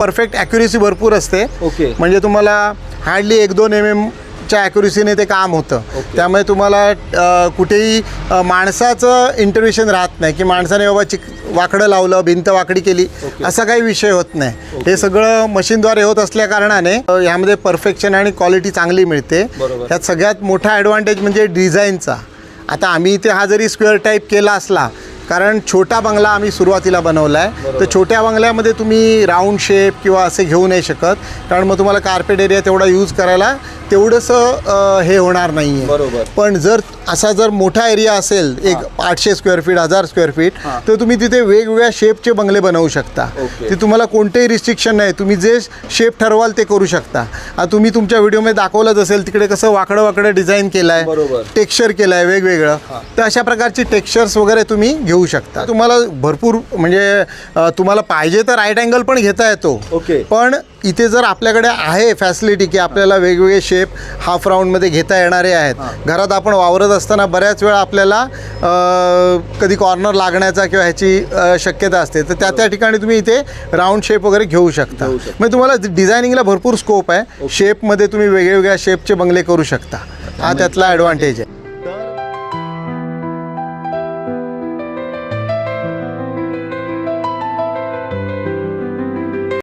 Perfect accuracy भरपूर असते. Okay. म्हणजे तुम्हाला हार्डली 1-2 mm च्या ॲक्युरेसीने ते काम होतं. त्यामुळे तुम्हाला कुठेही माणसाचं इंटरव्हेन्शन राहत नाही की माणसाने बाबा वाकडं लावलं, भिंत वाकडी केली, असा काही विषय होत नाही. हे सगळं मशीनद्वारे होत असल्या कारणाने ह्यामध्ये परफेक्शन आणि क्वालिटी चांगली मिळते. त्यात सगळ्यात मोठा ॲडव्हान्टेज म्हणजे डिझाईनचा. आता आम्ही इथे हा जरी स्क्वेअर टाईप केला असला, कारण छोटा बंगला आम्ही सुरुवातीला बनवला आहे, तर छोट्या बंगल्यामध्ये तुम्ही राऊंड शेप किंवा असे घेऊ नाही शकत, कारण मग तुम्हाला कार्पेट एरिया तेवढा यूज करायला तेवढंसं हे होणार नाही आहे. पण जर मोठा एरिया असेल, एक 800 स्क्वेअर फीट, 1000 स्क्वेअर फीट, तर तुम्ही तिथे वेगवेगळ्या शेपचे बंगले बनवू शकता. ते तुम्हाला कोणतेही रिस्ट्रिक्शन नाही, तुम्ही जे शेप ठरवाल ते करू शकता. तुम्ही तुमच्या व्हिडिओमध्ये दाखवलंच असेल, तिकडे कसं वाकडं डिझाईन केलं आहे, टेक्स्चर केलं आहे वेगवेगळं, तर अशा प्रकारची टेक्स्चर्स वगैरे तुम्ही घेऊ शकता. तुम्हाला भरपूर म्हणजे तुम्हाला पाहिजे तर राईट अँगल पण घेता येतो. पण इथे जर आपल्याकडे आहे फॅसिलिटी की आपल्याला वेगवेगळे शेप हाफ राऊंडमध्ये घेता येणारे आहेत. घरात आपण वावरत असताना बऱ्याच वेळा आपल्याला कधी कॉर्नर लागण्याचा किंवा ह्याची शक्यता असते, तर त्या ठिकाणी तुम्ही इथे राऊंड शेप वगैरे घेऊ शकता. म्हणजे तुम्हाला डिझायनिंगला भरपूर स्कोप आहे. शेपमध्ये तुम्ही वेगवेगळ्या शेपचे बंगले करू शकता. हा त्यातला ॲडव्हान्टेज आहे.